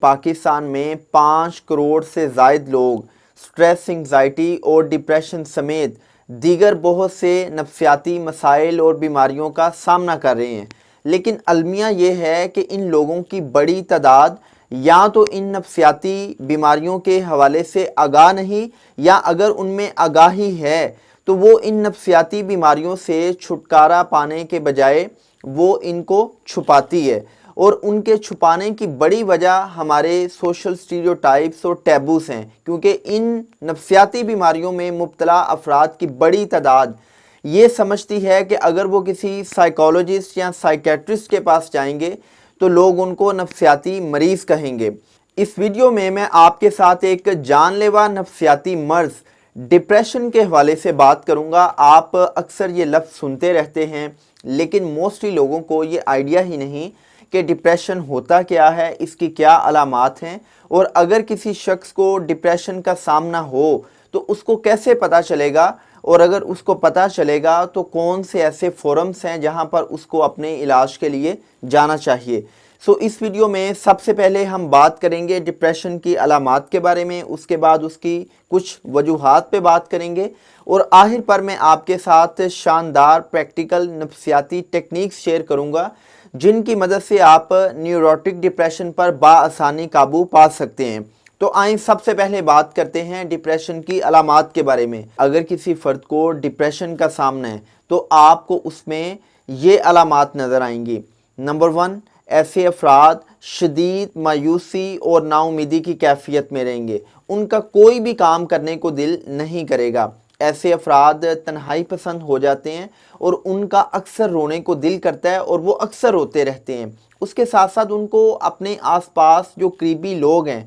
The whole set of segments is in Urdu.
پاکستان میں 5 کروڑ سے زائد لوگ سٹریس، انگزائٹی اور ڈپریشن سمیت دیگر بہت سے نفسیاتی مسائل اور بیماریوں کا سامنا کر رہے ہیں، لیکن المیہ یہ ہے کہ ان لوگوں کی بڑی تعداد یا تو ان نفسیاتی بیماریوں کے حوالے سے آگاہ نہیں، یا اگر ان میں آگاہی ہے تو وہ ان نفسیاتی بیماریوں سے چھٹکارا پانے کے بجائے وہ ان کو چھپاتی ہے، اور ان کے چھپانے کی بڑی وجہ ہمارے سوشل سٹیریوٹائپس اور ٹیبوز ہیں، کیونکہ ان نفسیاتی بیماریوں میں مبتلا افراد کی بڑی تعداد یہ سمجھتی ہے کہ اگر وہ کسی سائیکالوجسٹ یا سائیکیٹرسٹ کے پاس جائیں گے تو لوگ ان کو نفسیاتی مریض کہیں گے۔ اس ویڈیو میں آپ کے ساتھ ایک جان لیوا نفسیاتی مرض ڈپریشن کے حوالے سے بات کروں گا۔ آپ اکثر یہ لفظ سنتے رہتے ہیں، لیکن موسٹلی لوگوں کو یہ آئیڈیا ہی نہیں کہ ڈپریشن ہوتا کیا ہے، اس کی کیا علامات ہیں، اور اگر کسی شخص کو ڈپریشن کا سامنا ہو تو اس کو کیسے پتہ چلے گا، اور اگر اس کو پتہ چلے گا تو کون سے ایسے فورمز ہیں جہاں پر اس کو اپنے علاج کے لیے جانا چاہیے۔ اس ویڈیو میں سب سے پہلے ہم بات کریں گے ڈپریشن کی علامات کے بارے میں، اس کے بعد اس کی کچھ وجوہات پہ بات کریں گے، اور آخر پر میں آپ کے ساتھ شاندار پریکٹیکل نفسیاتی ٹیکنیکس شیئر کروں گا جن کی مدد سے آپ نیوروٹک ڈپریشن پر بآسانی قابو پا سکتے ہیں۔ تو آئیں سب سے پہلے بات کرتے ہیں ڈپریشن کی علامات کے بارے میں۔ اگر کسی فرد کو ڈپریشن کا سامنا ہے تو آپ کو اس میں یہ علامات نظر آئیں گی۔ نمبر 1، ایسے افراد شدید مایوسی اور نا امیدی کی کیفیت میں رہیں گے، ان کا کوئی بھی کام کرنے کو دل نہیں کرے گا۔ ایسے افراد تنہائی پسند ہو جاتے ہیں اور ان کا اکثر رونے کو دل کرتا ہے اور وہ اکثر روتے رہتے ہیں۔ اس کے ساتھ ساتھ ان کو اپنے آس پاس جو قریبی لوگ ہیں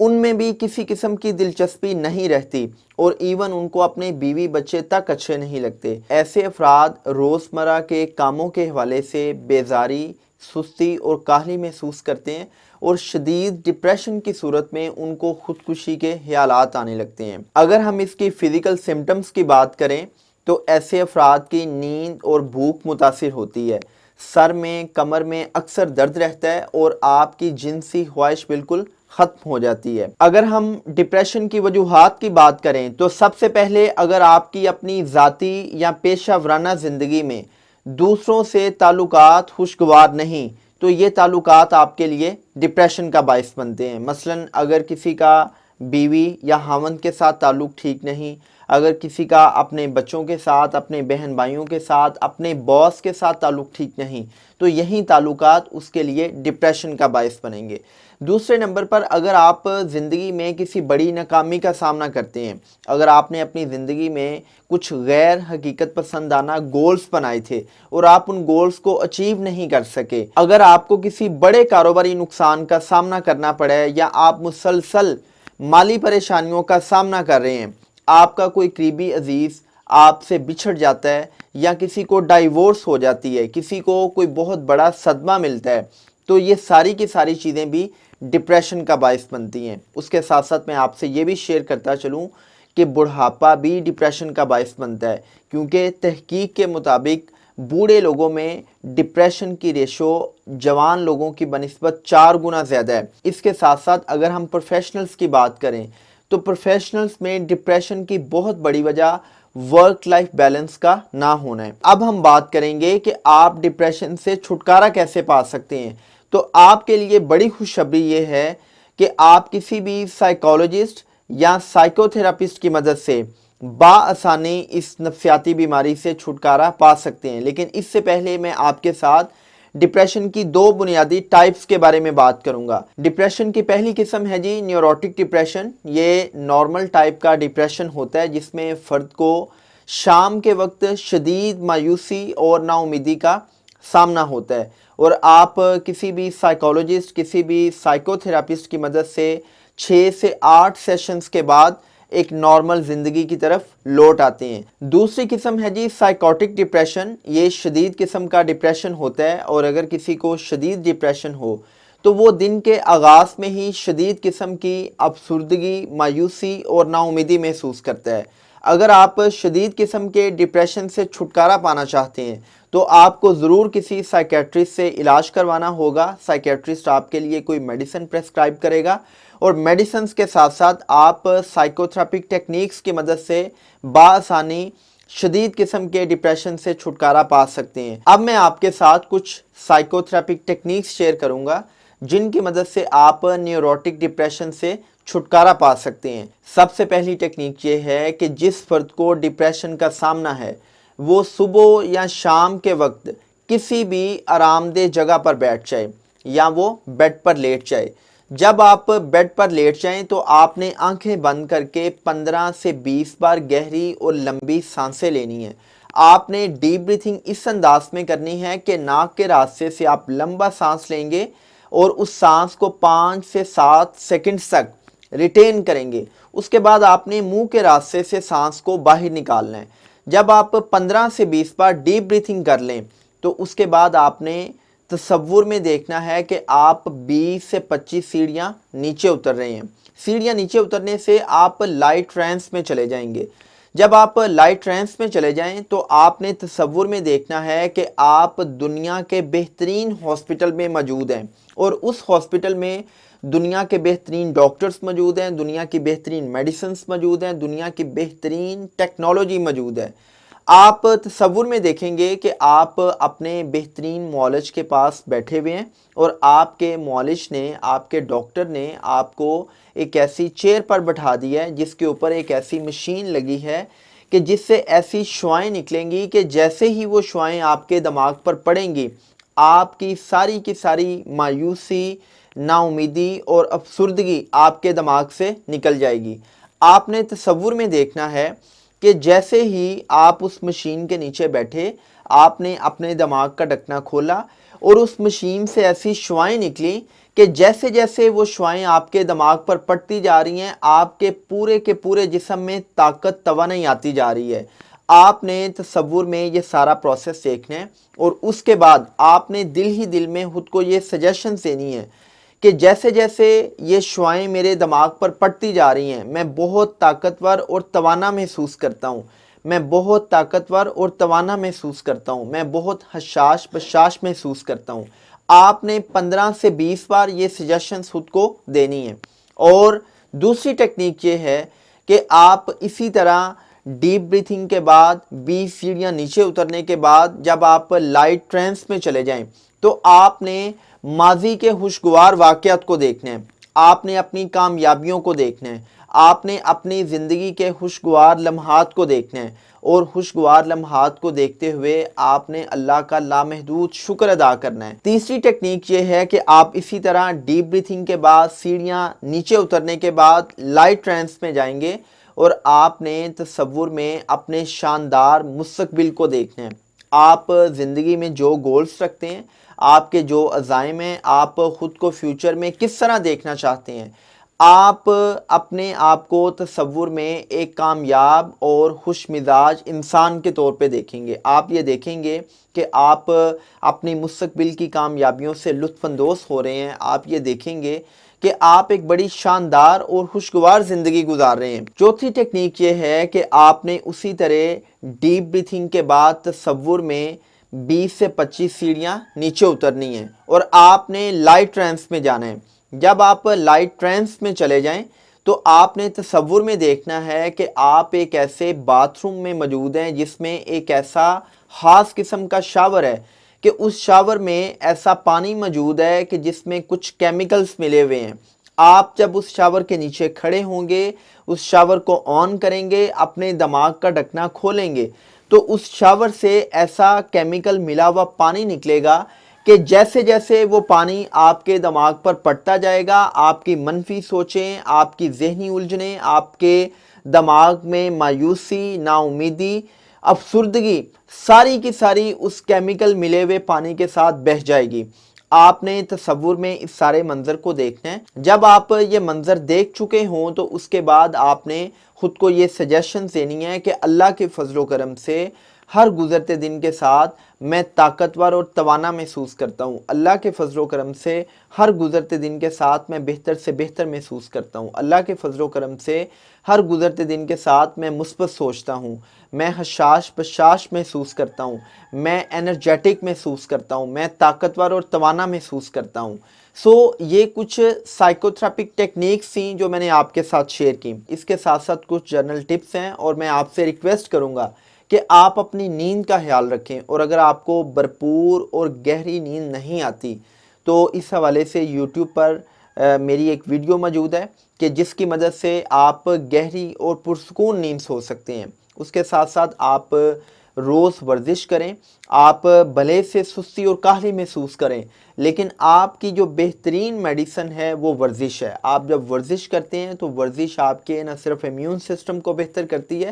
ان میں بھی کسی قسم کی دلچسپی نہیں رہتی، اور ایون ان کو اپنے بیوی بچے تک اچھے نہیں لگتے۔ ایسے افراد روزمرہ کے کاموں کے حوالے سے بیزاری، سستی اور کاہلی محسوس کرتے ہیں، اور شدید ڈپریشن کی صورت میں ان کو خودکشی کے خیالات آنے لگتے ہیں۔ اگر ہم اس کی فزیکل سمٹمز کی بات کریں تو ایسے افراد کی نیند اور بھوک متاثر ہوتی ہے، سر میں، کمر میں اکثر درد رہتا ہے، اور آپ کی جنسی خواہش بالکل ختم ہو جاتی ہے۔ اگر ہم ڈپریشن کی وجوہات کی بات کریں تو سب سے پہلے اگر آپ کی اپنی ذاتی یا پیشہ ورانہ زندگی میں دوسروں سے تعلقات خوشگوار نہیں تو یہ تعلقات آپ کے لیے ڈپریشن کا باعث بنتے ہیں۔ مثلاً اگر کسی کا بیوی یا خاوند کے ساتھ تعلق ٹھیک نہیں، اگر کسی کا اپنے بچوں کے ساتھ، اپنے بہن بھائیوں کے ساتھ، اپنے باس کے ساتھ تعلق ٹھیک نہیں، تو یہی تعلقات اس کے لیے ڈپریشن کا باعث بنیں گے۔ دوسرے نمبر پر اگر آپ زندگی میں کسی بڑی ناکامی کا سامنا کرتے ہیں، اگر آپ نے اپنی زندگی میں کچھ غیر حقیقت پسندانہ گولز بنائے تھے اور آپ ان گولز کو اچیو نہیں کر سکے، اگر آپ کو کسی بڑے کاروباری نقصان کا سامنا کرنا پڑا ہے، یا آپ مسلسل مالی پریشانیوں کا سامنا کر رہے ہیں، آپ کا کوئی قریبی عزیز آپ سے بچھڑ جاتا ہے، یا کسی کو ڈائیورس ہو جاتی ہے، کسی کو کوئی بہت بڑا صدمہ ملتا ہے، تو یہ ساری کی ساری چیزیں بھی ڈپریشن کا باعث بنتی ہیں۔ اس کے ساتھ ساتھ میں آپ سے یہ بھی شیئر کرتا چلوں کہ بڑھاپا بھی ڈپریشن کا باعث بنتا ہے، کیونکہ تحقیق کے مطابق بوڑھے لوگوں میں ڈپریشن کی ریشو جوان لوگوں کی بنسبت 4 گنا زیادہ ہے۔ اس کے ساتھ ساتھ اگر ہم پروفیشنلز کی بات کریں تو پروفیشنلز میں ڈپریشن کی بہت بڑی وجہ ورک لائف بیلنس کا نہ ہونا ہے۔ اب ہم بات کریں گے کہ آپ ڈپریشن سے چھٹکارا کیسے پا سکتے ہیں۔ تو آپ کے لیے بڑی خوشخبری یہ ہے کہ آپ کسی بھی سائیکالوجسٹ یا سائیکو تھراپسٹ کی مدد سے بآسانی اس نفسیاتی بیماری سے چھٹکارا پا سکتے ہیں۔ لیکن اس سے پہلے میں آپ کے ساتھ ڈپریشن کی 2 بنیادی ٹائپس کے بارے میں بات کروں گا۔ ڈپریشن کی پہلی قسم ہے جی نیوروٹک ڈپریشن۔ یہ نارمل ٹائپ کا ڈپریشن ہوتا ہے جس میں فرد کو شام کے وقت شدید مایوسی اور نا امیدی کا سامنا ہوتا ہے، اور آپ کسی بھی سائیکالوجسٹ، کسی بھی سائیکو تھراپسٹ کی مدد سے 6 سے 8 سیشنز کے بعد ایک نارمل زندگی کی طرف لوٹ آتے ہیں۔ دوسری قسم ہے جی سائیکوٹک ڈپریشن۔ یہ شدید قسم کا ڈپریشن ہوتا ہے، اور اگر کسی کو شدید ڈپریشن ہو تو وہ دن کے آغاز میں ہی شدید قسم کی افسردگی، مایوسی اور نا امیدی محسوس کرتا ہے۔ اگر آپ شدید قسم کے ڈپریشن سے چھٹکارا پانا چاہتے ہیں تو آپ کو ضرور کسی سائیکیٹرسٹ سے علاج کروانا ہوگا. سائیکیٹرسٹ آپ کے لیے کوئی میڈیسن پریسکرائب کرے گا اور میڈیسنز کے ساتھ ساتھ آپ سائیکو تھراپک ٹیکنیکس کی مدد سے بآسانی شدید قسم کے ڈپریشن سے چھٹکارا پا سکتے ہیں. اب میں آپ کے ساتھ کچھ سائیکو تھراپک ٹیکنیکس شیئر کروں گا جن کی مدد سے آپ نیوروٹک ڈپریشن سے چھٹکارا پا سکتے ہیں. سب سے پہلی ٹیکنیک یہ ہے کہ جس فرد کو ڈپریشن کا سامنا ہے وہ صبح یا شام کے وقت کسی بھی آرام دہ جگہ پر بیٹھ جائے یا وہ بیڈ پر لیٹ جائے. جب آپ بیڈ پر لیٹ جائیں تو آپ نے آنکھیں بند کر کے 15 سے 20 بار گہری اور لمبی سانسیں لینی ہیں. آپ نے ڈیپ بریتھنگ اس انداز میں کرنی ہے کہ ناک کے راستے سے آپ لمبا سانس لیں گے اور اس سانس کو 5 سے 7 سیکنڈ تک ریٹین کریں گے. اس کے بعد آپ نے منہ کے راستے سے سانس کو باہر نکالنا ہے. جب آپ 15 سے 20 بار ڈیپ بریتھنگ کر لیں تو اس کے بعد آپ نے تصور میں دیکھنا ہے کہ آپ 20 سے 25 سیڑھیاں نیچے اتر رہے ہیں. سیڑھیاں نیچے اترنے سے آپ لائٹ ٹرانس میں چلے جائیں گے. جب آپ لائٹ ٹرانس میں چلے جائیں تو آپ نے تصور میں دیکھنا ہے کہ آپ دنیا کے بہترین ہاسپٹل میں موجود ہیں اور اس ہاسپٹل میں دنیا کے بہترین ڈاکٹرز موجود ہیں, دنیا کی بہترین میڈیسنز موجود ہیں, دنیا کی بہترین ٹیکنالوجی موجود ہے. آپ تصور میں دیکھیں گے کہ آپ اپنے بہترین معالج کے پاس بیٹھے ہوئے ہیں اور آپ کے معالج نے, آپ کے ڈاکٹر نے آپ کو ایک ایسی چیئر پر بٹھا دیا ہے جس کے اوپر ایک ایسی مشین لگی ہے کہ جس سے ایسی شعائیں نکلیں گی کہ جیسے ہی وہ شعائیں آپ کے دماغ پر پڑیں گی آپ کی ساری مایوسی, نا امیدی اور افسردگی آپ کے دماغ سے نکل جائے گی. آپ نے تصور میں دیکھنا ہے کہ جیسے ہی آپ اس مشین کے نیچے بیٹھے آپ نے اپنے دماغ کا ڈھکنا کھولا اور اس مشین سے ایسی شعائیں نکلی کہ جیسے جیسے وہ شعائیں آپ کے دماغ پر پڑتی جا رہی ہیں آپ کے پورے جسم میں طاقت توانائی آتی جا رہی ہے. آپ نے تصور میں یہ سارا پروسیس دیکھنا ہے اور اس کے بعد آپ نے دل ہی دل میں خود کو یہ سجیشن دینی ہے کہ جیسے جیسے یہ شعائیں میرے دماغ پر پڑتی جا رہی ہیں میں بہت طاقتور اور توانا محسوس کرتا ہوں, میں بہت طاقتور اور توانا محسوس کرتا ہوں, میں بہت حساس بشاش محسوس کرتا ہوں. آپ نے 15 سے 20 بار یہ سجیشنز خود کو دینی ہیں. اور دوسری ٹیکنیک یہ ہے کہ آپ اسی طرح ڈیپ بریتھنگ کے بعد 20 سیڑھیاں نیچے اترنے کے بعد جب آپ لائٹ ٹرانس میں چلے جائیں تو آپ نے ماضی کے خوشگوار واقعات کو دیکھنا ہے, آپ نے اپنی کامیابیوں کو دیکھنا ہے, آپ نے اپنی زندگی کے خوشگوار لمحات کو دیکھنا ہے اور خوشگوار لمحات کو دیکھتے ہوئے آپ نے اللہ کا لامحدود شکر ادا کرنا ہے. تیسری ٹیکنیک یہ ہے کہ آپ اسی طرح ڈیپ بریتھنگ کے بعد سیڑھیاں نیچے اترنے کے بعد لائٹ ٹرانس میں جائیں گے اور آپ نے تصور میں اپنے شاندار مستقبل کو دیکھنا ہے. آپ زندگی میں جو گولز رکھتے ہیں, آپ کے جو عزائم ہیں, آپ خود کو فیوچر میں کس طرح دیکھنا چاہتے ہیں, آپ اپنے آپ کو تصور میں ایک کامیاب اور خوش مزاج انسان کے طور پہ دیکھیں گے. آپ یہ دیکھیں گے کہ آپ اپنی مستقبل کی کامیابیوں سے لطف اندوز ہو رہے ہیں. آپ یہ دیکھیں گے کہ آپ ایک بڑی شاندار اور خوشگوار زندگی گزار رہے ہیں. چوتھی ٹیکنیک یہ ہے کہ آپ نے اسی طرح ڈیپ بریتھنگ کے بعد تصور میں 20 سے 25 سیڑھیاں نیچے اترنی ہیں اور آپ نے لائٹ ٹرانس میں جانا ہے. جب آپ لائٹ ٹرانس میں چلے جائیں تو آپ نے تصور میں دیکھنا ہے کہ آپ ایک ایسے باتھ روم میں موجود ہیں جس میں ایک ایسا خاص قسم کا شاور ہے کہ اس شاور میں ایسا پانی موجود ہے کہ جس میں کچھ کیمیکلز ملے ہوئے ہیں. آپ جب اس شاور کے نیچے کھڑے ہوں گے, اس شاور کو آن کریں گے, اپنے دماغ کا ڈھکنا کھولیں گے تو اس شاور سے ایسا کیمیکل ملا ہوا پانی نکلے گا کہ جیسے جیسے وہ پانی آپ کے دماغ پر پڑتا جائے گا آپ کی منفی سوچیں, آپ کی ذہنی الجھنیں, آپ کے دماغ میں مایوسی, نا امیدی, افسردگی ساری کی ساری اس کیمیکل ملے ہوئے پانی کے ساتھ بہہ جائے گی. آپ نے تصور میں اس سارے منظر کو دیکھنا ہے. جب آپ یہ منظر دیکھ چکے ہوں تو اس کے بعد آپ نے خود کو یہ سجیشن دینی ہے کہ اللہ کے فضل و کرم سے ہر گزرتے دن کے ساتھ میں طاقتور اور توانا محسوس کرتا ہوں۔ اللہ کے فضل و کرم سے ہر گزرتے دن کے ساتھ میں بہتر سے بہتر محسوس کرتا ہوں۔ اللہ کے فضل و کرم سے ہر گزرتے دن کے ساتھ میں مثبت سوچتا ہوں۔ میں حشاش بشاش محسوس کرتا ہوں۔ میں انرجیٹک محسوس کرتا ہوں۔ میں طاقتور اور توانا محسوس کرتا ہوں۔ یہ کچھ سائیکو تھراپک ٹیکنیکس تھیں جو میں نے آپ کے ساتھ شیئر کی۔ اس کے ساتھ ساتھ کچھ جرنل ٹپس ہیں، اور میں آپ سے ریکویسٹ کروں گا کہ آپ اپنی نیند کا خیال رکھیں، اور اگر آپ کو بھرپور اور گہری نیند نہیں آتی تو اس حوالے سے یوٹیوب پر میری ایک ویڈیو موجود ہے کہ جس کی مدد سے آپ گہری اور پرسکون نیند سو سکتے ہیں۔ اس کے ساتھ ساتھ آپ روز ورزش کریں۔ آپ بھلے سے سستی اور کاہلی محسوس کریں، لیکن آپ کی جو بہترین میڈیسن ہے وہ ورزش ہے۔ آپ جب ورزش کرتے ہیں تو ورزش آپ کے نہ صرف امیون سسٹم کو بہتر کرتی ہے،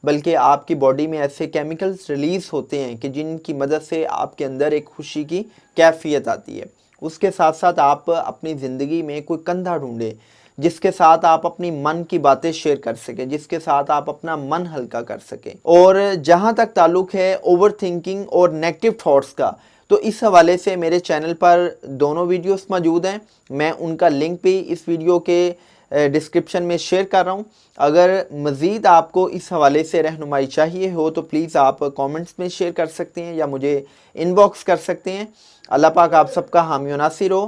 بلکہ آپ کی باڈی میں ایسے کیمیکلز ریلیز ہوتے ہیں کہ جن کی مدد سے آپ کے اندر ایک خوشی کی کیفیت آتی ہے۔ اس کے ساتھ ساتھ آپ اپنی زندگی میں کوئی کندھا ڈھونڈیں جس کے ساتھ آپ اپنی من کی باتیں شیئر کر سکیں، جس کے ساتھ آپ اپنا من ہلکا کر سکیں۔ اور جہاں تک تعلق ہے اوور تھنکنگ اور نیگیٹو تھاٹس کا، تو اس حوالے سے میرے چینل پر دونوں ویڈیوز موجود ہیں۔ میں ان کا لنک بھی اس ویڈیو کے ڈسکرپشن میں شیئر کر رہا ہوں۔ اگر مزید آپ کو اس حوالے سے رہنمائی چاہیے ہو تو پلیز آپ کامنٹس میں شیئر کر سکتے ہیں یا مجھے ان باکس کر سکتے ہیں۔ اللہ پاک آپ سب کا حامی و ناصر ہو۔